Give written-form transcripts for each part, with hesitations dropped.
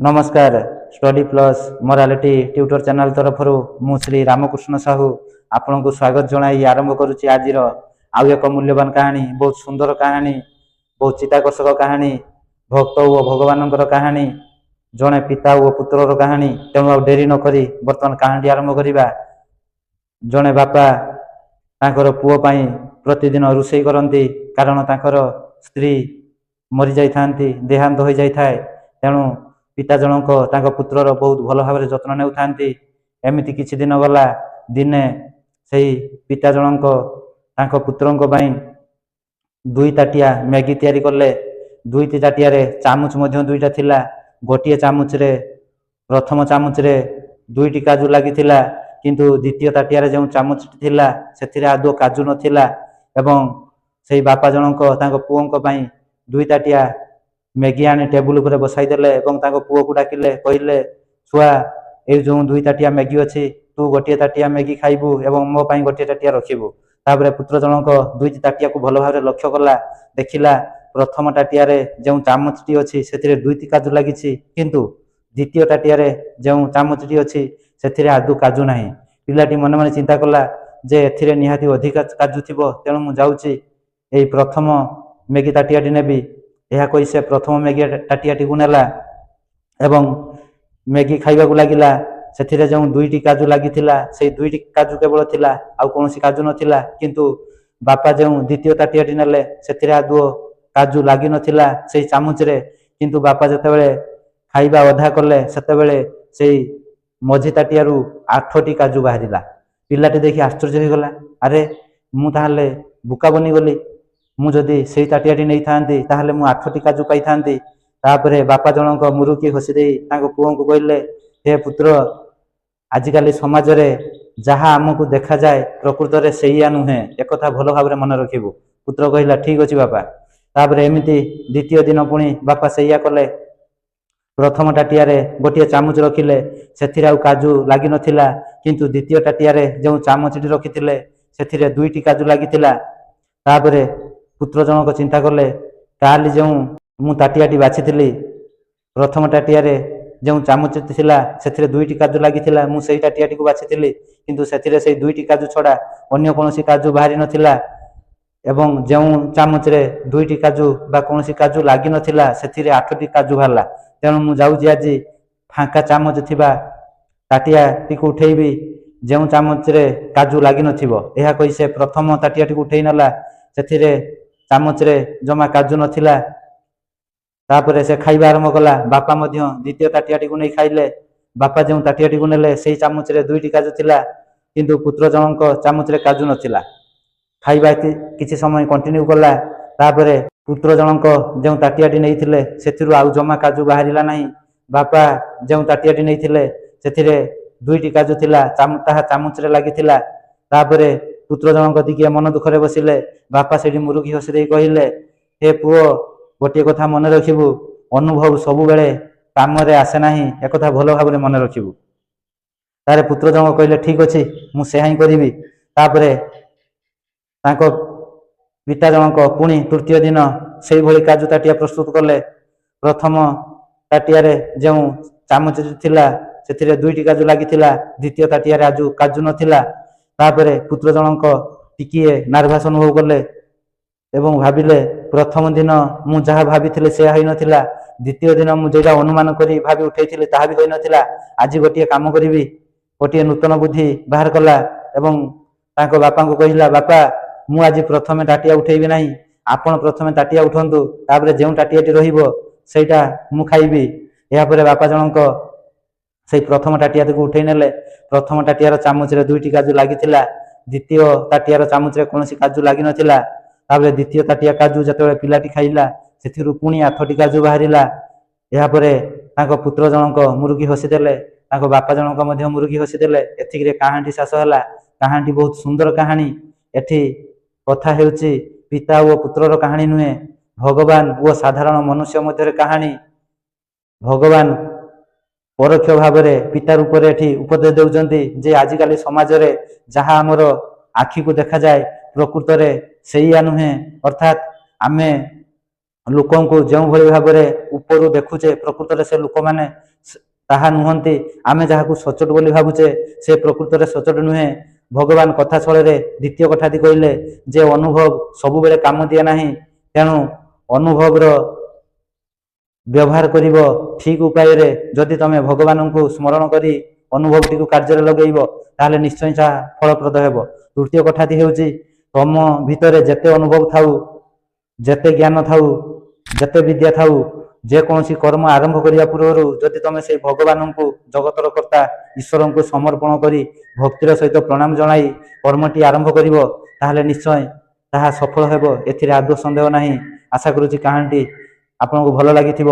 नमस्कार study plus morality tutor channel तरफ मु श्री रामकृष्ण साहू आपण को स्वागत जनाई आरंभ करुच्ची आज आउ एक मूल्यवान कहानी बहुत सुंदर कहानी बहुत चिताकर्षक कहानी भक्त और भगवान कहानी जड़े पिता और पुत्र कहानी तेणु आ डेरी नक बर्तमान कहानी आरंभ करवा। जड़े बापा तांकर पुओ पाई प्रतिदिन रोषे करती कारण तांकर स्त्री मरी जाइथांती देहांत हो जाए तेणु पिता जनक पुत्रर बहुत भल भाव जत्न ने एमती किछि दिन गला दिने से पिता जनक पुत्रों दुई ताटिया मैगी तैयारी कले दुईटी ताटिया चामुच दुईटा थिला गोटे चामुच रे प्रथम चामुच रे दुईटी काजू लगी किंतु द्वितीय ताटिया जो चामुच थिला से आदौ काजू नथिला एवं से बापा जनक पुओं दुई ताटिया मैगी आनी टेबुल पर बसाईदेले पुओ को डाकिले कहले छुआ ये जो दुई ताटिया मैगी अच्छी तू गोटे ताटिया मैगी खाइबू एवं मो पाई गोटे ताटिया रखिबू। तापर पुत्र जनक दुईटी ताटिया को भल भाव लक्ष्य कला देखिला प्रथम ताटिया जो चामचटी अच्छी से दुईटी काजू लगी किंतु द्वितीय ताटिया जो चामचटी अच्छी से आदौ काजू ना। पिलाटी मन मन चिंता कला जे एथिरे निहाती अधिक काजू थी तेणु मुझे जाऊँगी प्रथम मैगी ताटियाटी नेबी यह कही से प्रथम मैगी ताटियाटी को नेला एवं मैगी खाइबा को लगिला से जो दुईटी काजू लगी से दुईटी काजू केवल थिला आउ कौन काजू नथिला किंतु बापा जो द्वितीय ताटियाटी नेले से आदौ काजू लगी नथिला से चामुच रे किंतु बापा जितेबाला खाइबा अधा कले से मझी ताटियारू 8टी काजू बाहरिला। पिलाटी देखि आश्चर्य हो गला अरे मु ताहले बुका बनी गली मुझे से ताटियाटी नहीं था मु 8टी काजू पाई था। तापरे बापा जनक मुरुकी हसी दे पुओं को कहले हे पुत्र आजिकाली समाज रे जहाँ आमको देखा जाए प्रकृत में से नुहे एक भल भाव मन रखिबू। पुत्र कहला ठीक अच्छे बापा। तापरे एमती द्वितीय दिन पुणी बापा से कले प्रथम ताटिया गोटे चामुच रखिले से आउ काजू लगी नथिला किंतु द्वितीय ताटिया जो चामुचटी रखी से दुईटी काजू लगी। तापरे पुत्र जनक चिंता कले काली जो मु ताटियाटी बाछि प्रथम ताटिया जो चामुच थिला से दुईटी काजू लगी मु सेई ताटियाटी को बाछि किंतु से दुईटी काजू छड़ा अन्य कौन काजू बाहरी नथिला एवं जो चामुच रे दुईटी काजू बा कौन काजू लगी नथिला से 8टी काजू बाहरला। तेणु मु जाऊँगी आज फांका चामच थिबा ताटियाटी को उठेबी जो चामच रे काजू लगी नथिबो। यह कही से प्रथम ताटियाटी को उठेई नला से चामच रे जमा काजू नथिला। तापरे से खाइबा आरंभ कला बापा मध्य द्वितीय ताटियाटी को नहीं खाइले बापा जो ताटियाटी को नेले से चामच रे दुईटी काजू थिला किंतु पुत्र जनक चामच रे काजू नथिला। खाइबा किछि समय कंटिन्यू कला तापरे पुत्र जनक जो ताटियाटी नहीं थिले सेथिरु आउ जमा काजू बाहरिला नहीं। बापा जो ताटियाटी नहीं थिले सेथिरे दुईटी काजू थिला ताहा चामच रे लागि थिला। तापरे पुत्र जनक दिखे मन दुखरे बसिले बापा से मुरुकी हसी दे कहले हे पुओ गोटे कथा मन रखिबू अनुभव सबु बेले काम रे आसे नाही एक कथा भल भाव मन रखिबू। तारे पुत्र जनक कहले ठीक अच्छे मु सेहा ही करिबी। तापरे तांको पिता जनक पुणी तृतीय दिन से भली काजू ताटिया प्रस्तुत कले प्रथम ताटिया जो चामच थिला से दुईटी काजू लगी द्वितीय ताटिया आज काजू नथिला। तापरे पुत्र जनक टिकिए नार्भास अनुभव कले एवं भाविले प्रथम दिन मु जहाँ भाभी से होई नथिला द्वितीय दिन मुझे अनुमान करी भाभी उठे ताहा भी होई नथिला। आज गोटे काम करी गोटे नूतन बुद्धि बाहर कला एवं तांको बापा को कहला बापा मु आज प्रथम ताटिया उठेबी नहीं आपण प्रथम ताटिया उठंतु तापरे जो ताटियाटी रहिबो सेटा मु खाइबी। या परे बापा जनक से प्रथम ताटिया को उठे नेले प्रथम ताटियार चामच रे दुईटी काजू लगी द्वितीय ताटियार चामच रे कौन काजू लगी नथिला। तापरे द्वितीय ताटिया काजू जतबे पिलाटी खाइला सेथिरु पुणी 8टी काजू बाहरिला। या परे तांको पुत्र जनक मुरुकी हसी देले तांको बापा जनक मध्य मुरुकी हसी देले। एथिकरे कहानी शेष होला। कहानी बहुत सुंदर कहानी। एठी कथा हेउची पिता और पुत्रर कहानी नुहे भगवान और साधारण मनुष्य मध्य कहानी। भगवान परोक्ष भाव में पिता रूप से उपदेश दौरान जे आजिकाली समाज रे जहाँ आमर आखि को देखा जाए प्रकृत में से नुहे अर्थात आमे लोक जो भाव में ऊपर देखुचे प्रकृत से लोक मैंने ତାହା ନୁହନ୍ତି। ଆମେ ଯାହାକୁ ସଚ୍ଚୋଟ ବୋଲି ଭାବୁଛେ ସେ ପ୍ରକୃତରେ ସଚ୍ଚୋଟ ନୁହେଁ। ଭଗବାନ କଥା ଛଳରେ ଦ୍ୱିତୀୟ କଥାଟି କହିଲେ ଯେ ଅନୁଭବ ସବୁବେଳେ କାମ ଦିଏ ନାହିଁ, ତେଣୁ ଅନୁଭବର ବ୍ୟବହାର କରିବ ଠିକ ଉପାୟରେ। ଯଦି ତମେ ଭଗବାନଙ୍କୁ ସ୍ମରଣ କରି ଅନୁଭବଟିକୁ କାର୍ଯ୍ୟରେ ଲଗେଇବ ତାହେଲେ ନିଶ୍ଚୟ ତାହା ଫଳପ୍ରଦ ହେବ। ତୃତୀୟ କଥାଟି ହେଉଛି ତମ ଭିତରେ ଯେତେ ଅନୁଭବ ଥାଉ, ଯେତେ ଜ୍ଞାନ ଥାଉ, ଯେତେ ବିଦ୍ୟା ଥାଉ, ଯେକୌଣସି କର୍ମ ଆରମ୍ଭ କରିବା ପୂର୍ବରୁ ଯଦି ତମେ ସେଇ ଭଗବାନଙ୍କୁ, ଜଗତର କର୍ତ୍ତା ଈଶ୍ୱରଙ୍କୁ ସମର୍ପଣ କରି ଭକ୍ତିର ସହିତ ପ୍ରଣାମ ଜଣାଇ କର୍ମଟି ଆରମ୍ଭ କରିବ ତାହେଲେ ନିଶ୍ଚୟ ତାହା ସଫଳ ହେବ, ଏଥିରେ ଆଦୌ ସନ୍ଦେହ ନାହିଁ। ଆଶା କରୁଛି କାହାଣୀଟି ଆପଣଙ୍କୁ ଭଲ ଲାଗିଥିବ।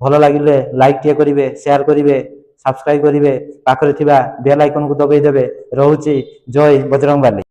ଭଲ ଲାଗିଲେ ଲାଇକ୍ ଟିଏ କରିବେ, ସେୟାର କରିବେ, ସବସ୍କ୍ରାଇବ କରିବେ, ପାଖରେ ଥିବା ବେଲ୍ ଆଇକନକୁ ଦବାଇ ଦେବେ। ରହୁଛି। ଜୟ ବଜରଙ୍ଗବାଲି।